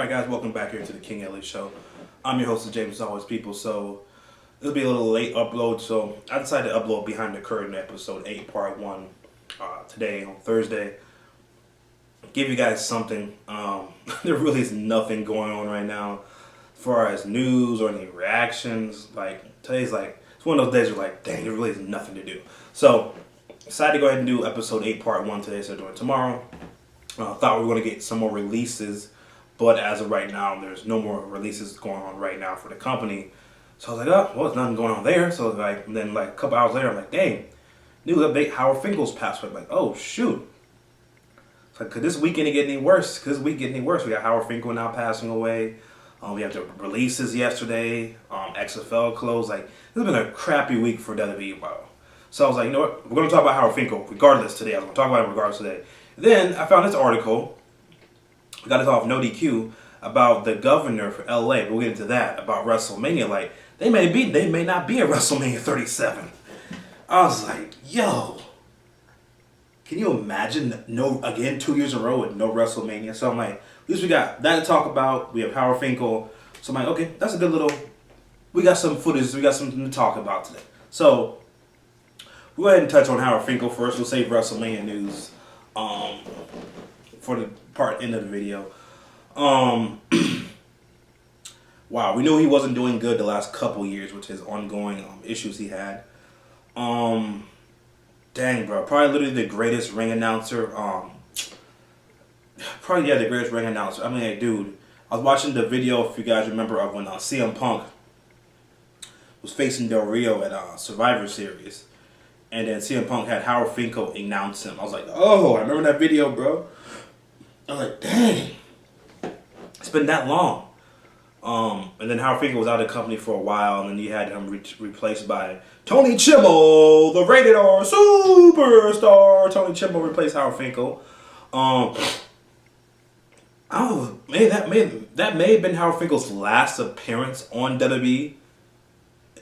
Alright guys, welcome back here to the King LA Show. I'm your host, James, as always, people, so it'll be a little late upload, so I decided to upload Behind the Curtain episode 8, part 1, today on Thursday. Give you guys something. There really is nothing going on right now as far as news or any reactions. Like, today's like, it's one of those days where like, dang, there really is nothing to do. So, decided to go ahead and do episode 8, part 1 today, so doing it tomorrow. Thought we were going to get some more releases, but as of right now, there's no more releases going on right now for the company. So I was like, oh, well, there's nothing going on there. So like, then like a couple hours later, I'm like, dang, news update, Howard Finkel's passed away. I'm like, oh, shoot. It's like, could this weekend get any worse? Could this week get any worse? We got Howard Finkel now passing away. We have the releases yesterday. XFL closed. Like, this has been a crappy week for WWE. Wow. So I was like, you know what? We're going to talk about Howard Finkel regardless today. I was going to talk about it regardless today. Then I found this article, I got this off No DQ, about the governor for LA. We'll get into that, about WrestleMania. Like, they may not be at WrestleMania 37. I was like, yo, can you imagine, 2 years in a row with no WrestleMania? So I'm like, at least we got that to talk about. We have Howard Finkel. So I'm like, okay, that's a good little, we got some footage, we got something to talk about today. So, we'll go ahead and touch on Howard Finkel first. We'll save WrestleMania news for the end of the video. Wow, we knew he wasn't doing good the last couple years with his ongoing issues he had. Dang, bro, probably literally the greatest ring announcer. The greatest ring announcer. I mean, like, dude, I was watching the video, if you guys remember, of when CM Punk was facing Del Rio at Survivor Series. And then CM Punk had Howard Finkel announce him. I was like, oh, I remember that video, bro. I was like, dang. It's been that long. And then Howard Finkel was out of the company for a while, and then you had him replaced by Tony Chimmel, the rated R superstar. Tony Chimmel replaced Howard Finkel. That may have been Howard Finkel's last appearance on WWE.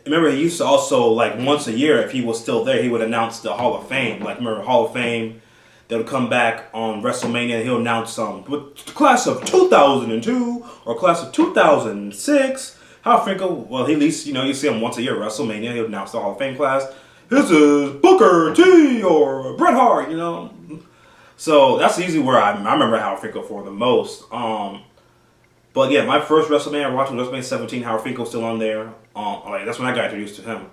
Remember, he used to also, like, once a year, if he was still there, he would announce the Hall of Fame. Like, remember, Hall of Fame, they would come back on WrestleMania, and he'll announce with the class of 2002 or class of 2006. Howard Finkel, well, at least, you see him once a year at WrestleMania. He'll announce the Hall of Fame class. This is Booker T or Bret Hart, So, that's usually where I remember Howard Finkel for the most. But yeah, my first WrestleMania I watched was WrestleMania 17. Howard Finkel's still on there. That's when I got introduced to him.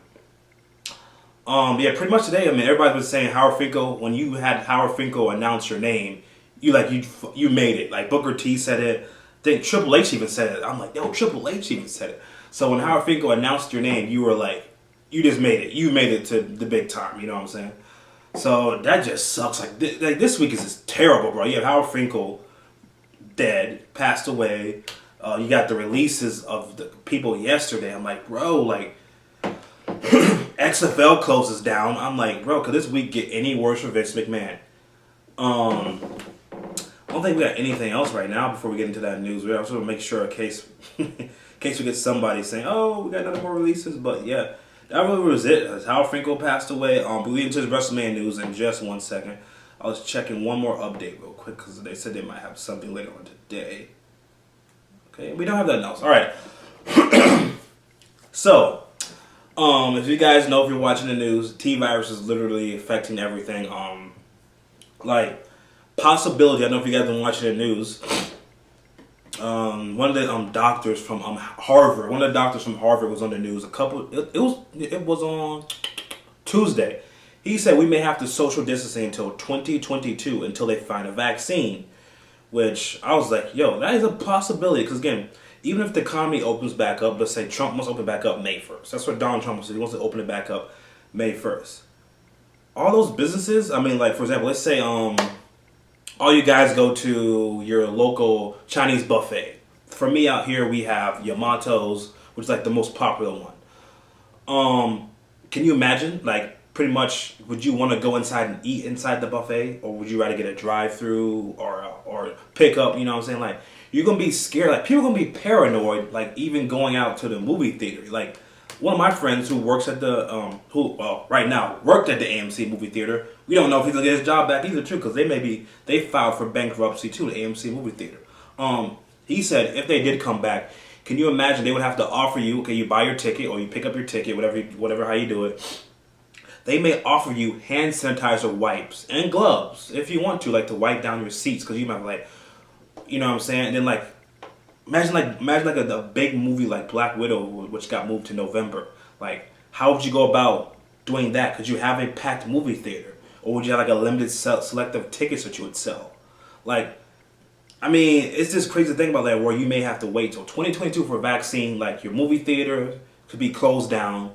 Pretty much today, everybody's been saying Howard Finkel. When you had Howard Finkel announce your name, you made it. Like, Booker T said it. I think Triple H even said it. I'm like, yo, Triple H even said it. So when Howard Finkel announced your name, you were like, you just made it. You made it to the big time. You know what I'm saying? So that just sucks. Like this week is just terrible, bro. You have Howard Finkel dead, passed away. You got the releases of the people yesterday. I'm like, bro, like, XFL closes down. I'm like, bro, could this week get any worse for Vince McMahon? I don't think we got anything else right now before we get into that news. We also want to make sure in case we get somebody saying, oh, we got none more releases. But yeah, that really was it. As Howard Finkel passed away. We'll get into the WrestleMania news in just 1 second. I was checking one more update real quick because they said they might have something later on today. Okay, we don't have that else. All right. So, if you guys know, if you're watching the news, T-virus is literally affecting everything. Possibility. I don't know if you guys have been watching the news. One of the doctors from Harvard. One of the doctors from Harvard was on the news. It was on Tuesday. He said we may have to social distancing until 2022 until they find a vaccine. Which I was like, yo, that is a possibility. Because again, even if the economy opens back up, let's say Trump wants to open back up May 1st. That's what Donald Trump said. He wants to open it back up May 1st. All those businesses, for example, let's say all you guys go to your local Chinese buffet. For me out here, we have Yamato's, which is like the most popular one. Can you imagine, like, pretty much, would you want to go inside and eat inside the buffet? Or would you rather get a drive-through or pick up, you know what I'm saying? Like, you're going to be scared. Like, people are going to be paranoid, like, even going out to the movie theater. Like, one of my friends who works at right now, worked at the AMC movie theater, we don't know if he's going to get his job back either, too, because they filed for bankruptcy, too, the AMC movie theater. He said if they did come back, can you imagine they would have to offer you, okay, you buy your ticket or you pick up your ticket, whatever how you do it. They may offer you hand sanitizer wipes and gloves if you want to, like to wipe down your seats because you might like, you know what I'm saying? And then like, imagine a big movie like Black Widow, which got moved to November. Like, how would you go about doing that? Could you have a packed movie theater, or would you have like a limited selective tickets that you would sell? Like, I mean, it's this crazy thing about that where you may have to wait till 2022 for a vaccine. Like your movie theater could be closed down.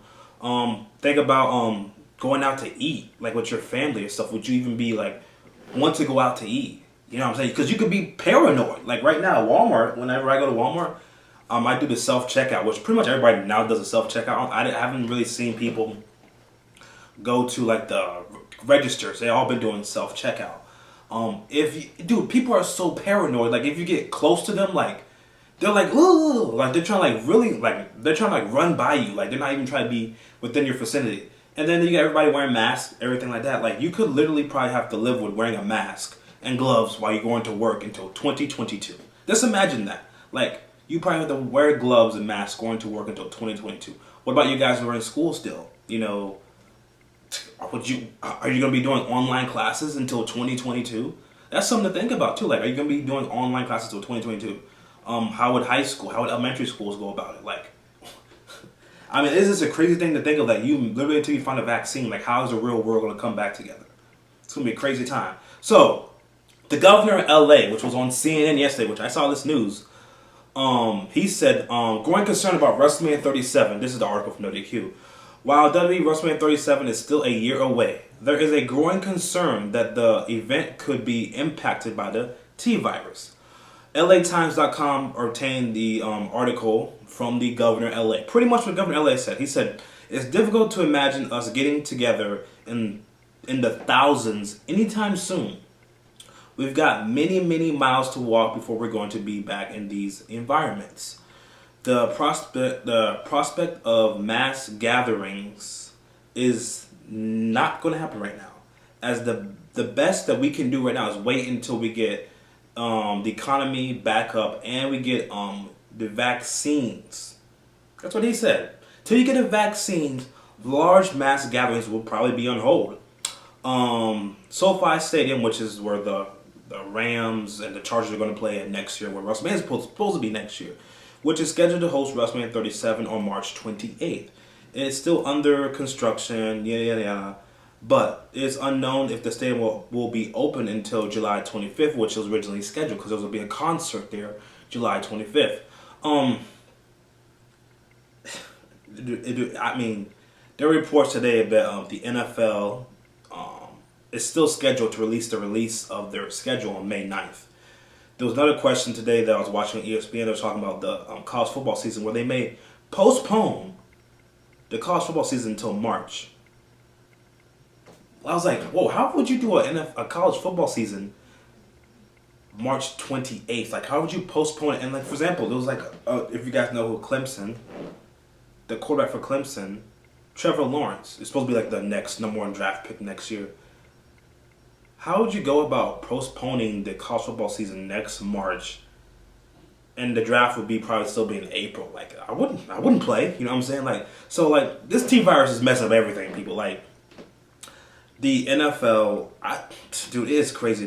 Think about going out to eat, like with your family or stuff. Would you even be like want to go out to eat? You know what I'm saying? Because you could be paranoid. Like right now, Walmart. Whenever I go to Walmart, I do the self checkout, which pretty much everybody now does a self checkout. I haven't really seen people go to like the registers. They all been doing self checkout. Dude, people are so paranoid. Like if you get close to them, like they're like, ooh, like they're trying to like really like they're trying to like run by you. Like they're not even trying to be within your vicinity. And then you got everybody wearing masks, everything like that. Like you could literally probably have to live with wearing a mask and gloves while you're going to work until 2022. Just imagine that. Like you probably have to wear gloves and masks going to work until 2022. What about you guys who are in school still? You know, are you going to be doing online classes until 2022? That's something to think about too. Like, are you going to be doing online classes until 2022? How would elementary schools go about it? Like, I mean, this is a crazy thing to think of. That you literally until you find a vaccine, like, how is the real world going to come back together? It's going to be a crazy time. So, the governor of LA, which was on CNN yesterday, which I saw this news, he said, growing concern about WrestleMania 37. This is the article from WQ. While WWE WrestleMania 37 is still a year away, there is a growing concern that the event could be impacted by the T-virus. LATimes.com obtained the article from the governor of LA. Pretty much what Governor LA said. He said, it's difficult to imagine us getting together in the thousands anytime soon. We've got many, many miles to walk before we're going to be back in these environments. The prospect of mass gatherings is not going to happen right now. As the best that we can do right now is wait until we get the economy back up and we get the vaccines. That's what he said. Till you get a vaccine, large mass gatherings will probably be on hold. SoFi Stadium, which is where the Rams and the Chargers are going to play at next year, where WrestleMania is supposed to be next year, which is scheduled to host WrestleMania 37 on March 28th. It's still under construction, but it's unknown if the stadium will be open until July 25th, which was originally scheduled, because there will be a concert there July 25th. I mean, there are reports today about the NFL is still scheduled to release of their schedule on May 9th. There was another question today that I was watching on ESPN. They were talking about the college football season, where they may postpone the college football season until March. I was like, whoa, how would you do a college football season March 28th? Like, how would you postpone it? And, like, for example, there was, like, if you guys know who Clemson, the quarterback for Clemson, Trevor Lawrence, is supposed to be, like, the next number one draft pick next year. How would you go about postponing the college football season next March, and the draft would be probably still be in April? Like, I wouldn't play. You know what I'm saying? Like, so like this T-virus is messing up everything. People like the NFL. Dude, it's crazy.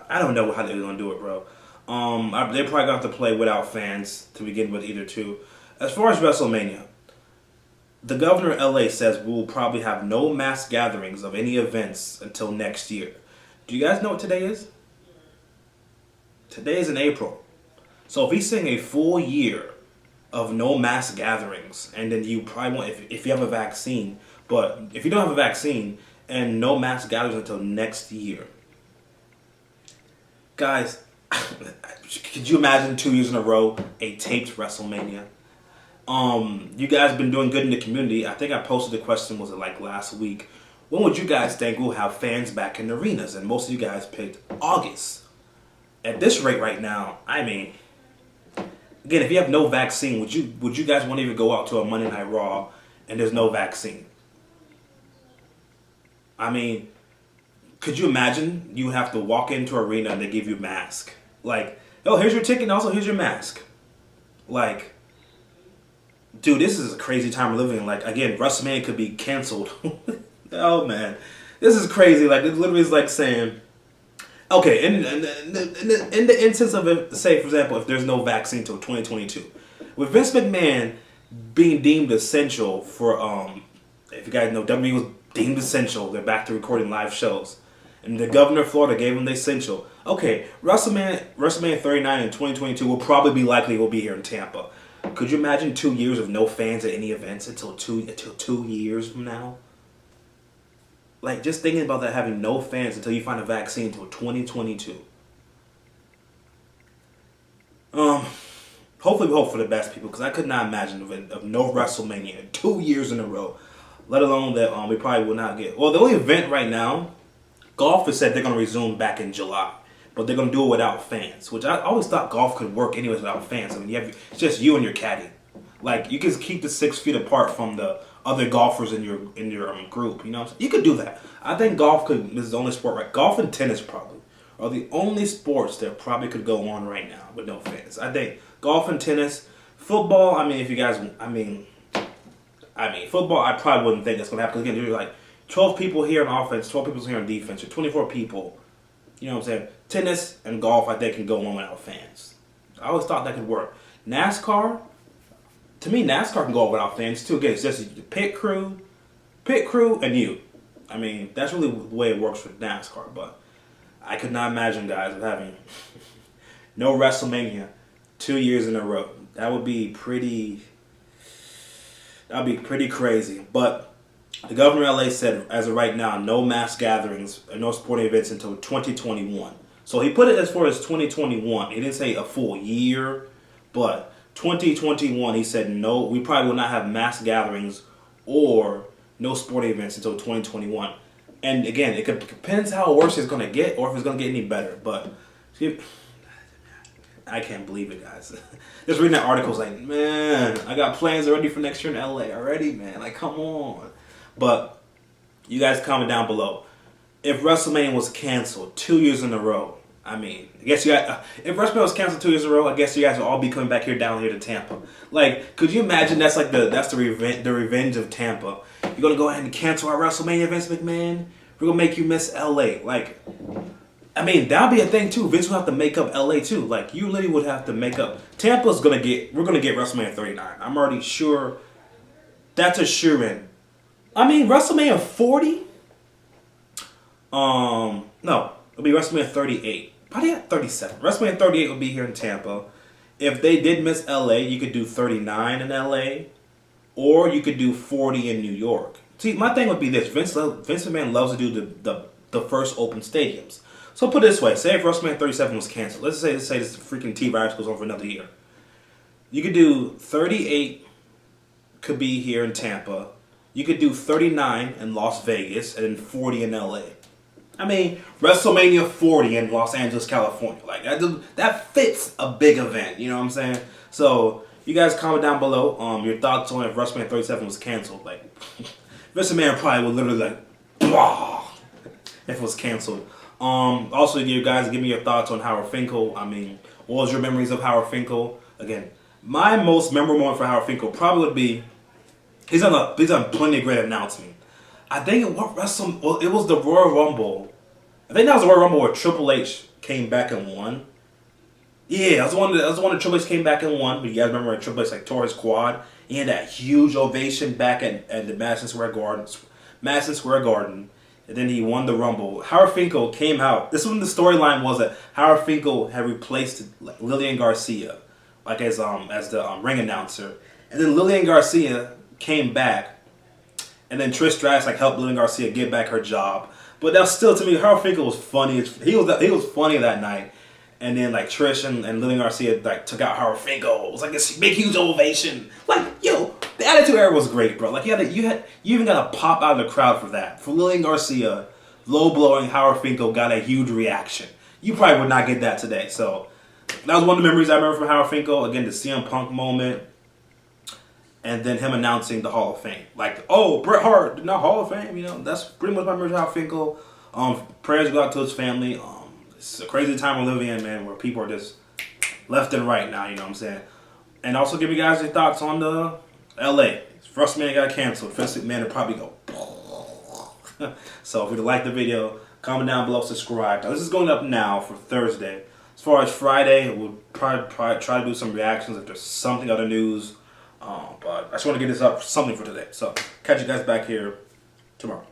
I don't know how they're gonna do it, bro. They're probably gonna have to play without fans to begin with, either two. As far as WrestleMania, the governor of LA says we'll probably have no mass gatherings of any events until next year. Do you guys know what today is? Today is in April. So if he's saying a full year of no mass gatherings, and then you probably won't, if you have a vaccine, but if you don't have a vaccine, and no mass gatherings until next year. Guys, could you imagine 2 years in a row, a taped WrestleMania? You guys been doing good in the community. I think I posted the question, was it like last week? When would you guys think we'll have fans back in the arenas? And most of you guys picked August. At this rate right now, I mean, again, if you have no vaccine, would you guys want to even go out to a Monday Night Raw and there's no vaccine? I mean, could you imagine you have to walk into an arena and they give you a mask? Like, oh, here's your ticket and also here's your mask. Like, dude, this is a crazy time we're living in. Like, again, WrestleMania could be canceled. Oh, man. This is crazy. Like, it literally is like saying, okay, in the instance of, it, say, for example, if there's no vaccine until 2022, with Vince McMahon being deemed essential for, if you guys know, WWE was deemed essential. They're back to recording live shows. And the governor of Florida gave them the essential. Okay, WrestleMania 39 in 2022 will probably be likely will be here in Tampa. Could you imagine 2 years of no fans at any events until 2 years from now? Like, just thinking about that, having no fans until you find a vaccine until 2022. Hopefully we hope for the best, people, because I could not imagine of no WrestleMania 2 years in a row. Let alone that we probably will not get. Well, the only event right now, golf has said they're going to resume back in July. But they're going to do it without fans, which I always thought golf could work anyways without fans. I mean, it's just you and your caddy. Like, you can keep the 6 feet apart from the other golfers in your group. You know what I'm saying? You could do that. I think golf is the only sport, right? Golf and tennis probably are the only sports that probably could go on right now with no fans. I think golf and tennis. Football, I mean, if you guys, football, I probably wouldn't think that's going to happen. Because again, you're like 12 people here on offense, 12 people here on defense, you're 24 people. You know what I'm saying? Tennis and golf, I think, can go on without fans. I always thought that could work. NASCAR, to me, NASCAR can go on without fans too. Again, it's just the pit crew, and you. I mean, that's really the way it works for NASCAR. But I could not imagine, guys, of having no WrestleMania 2 years in a row. That would be pretty. That'd be pretty crazy. But the governor of LA said, as of right now, no mass gatherings and no sporting events until 2021. So he put it as far as 2021. He didn't say a full year, but 2021, he said no, we probably will not have mass gatherings or no sporting events until 2021. And again, it depends how worse it's going to get or if it's going to get any better. But I can't believe it, guys. Just reading that article is like, man, I got plans already for next year in LA already, man. Like, come on. But you guys comment down below. If WrestleMania was canceled 2 years in a row, I mean, I guess you got. If WrestleMania was canceled 2 years in a row, I guess you guys will all be coming back here down here to Tampa. Like, could you imagine? That's the revenge of Tampa. You're gonna go ahead and cancel our WrestleMania, Vince McMahon. We're gonna make you miss LA. Like, I mean, that'll be a thing too. Vince will have to make up LA too. Like, you literally would have to make up. We're gonna get WrestleMania 39. I'm already sure. That's a sure in. I mean, WrestleMania 40? No, it'll be WrestleMania 38. Probably at 37. WrestleMania 38 will be here in Tampa. If they did miss LA, you could do 39 in LA, or you could do 40 in New York. See, my thing would be this: Vince McMahon loves to do the first open stadiums. So put it this way: say if WrestleMania 37 was canceled, let's say this freaking T-virus goes on for another year. You could do 38, could be here in Tampa. You could do 39 in Las Vegas and then 40 in LA. I mean, WrestleMania 40 in Los Angeles, California. Like, that fits a big event, you know what I'm saying? So, you guys comment down below your thoughts on if WrestleMania 37 was canceled. Like, Vince McMahon probably would literally like, blah, if it was canceled. Also, you guys give me your thoughts on Howard Finkel. I mean, what was your memories of Howard Finkel? Again, my most memorable moment for Howard Finkel probably would be, he's done plenty of great announcement. I think it was the Royal Rumble. I think that was the Royal Rumble where Triple H came back and won. Yeah, that was the one that Triple H came back and won. But you guys remember when Triple H tore his quad? He had that huge ovation back at the Madison Square Garden. And then he won the Rumble. Howard Finkel came out. This is when the storyline was that Howard Finkel had replaced Lillian Garcia, like as the ring announcer. And then Lillian Garcia came back. And then Trish Stratus helped Lillian Garcia get back her job. But that still, to me, Howard Finkel was funny. He was funny that night. And then Trish and Lillian Garcia took out Howard Finkel. It was like this big huge ovation. Yo, the Attitude Era was great, bro. You even got to pop out of the crowd for that. For Lillian Garcia, low blowing Howard Finkel got a huge reaction. You probably would not get that today. So that was one of the memories I remember from Howard Finkel. Again, the CM Punk moment. And then him announcing the Hall of Fame. Bret Hart, not Hall of Fame. You know, that's pretty much my memory of Howard Finkel. Prayers go out to his family. It's a crazy time we're living in, man, where people are just left and right now, you know what I'm saying? And also give me guys your thoughts on the LA. WrestleMania got canceled. Vince McMahon will probably go. So if you like the video, comment down below, subscribe. Now, this is going up now for Thursday. As far as Friday, we'll probably try to do some reactions if there's something other news. But I just want to get this up something for today. So catch you guys back here tomorrow.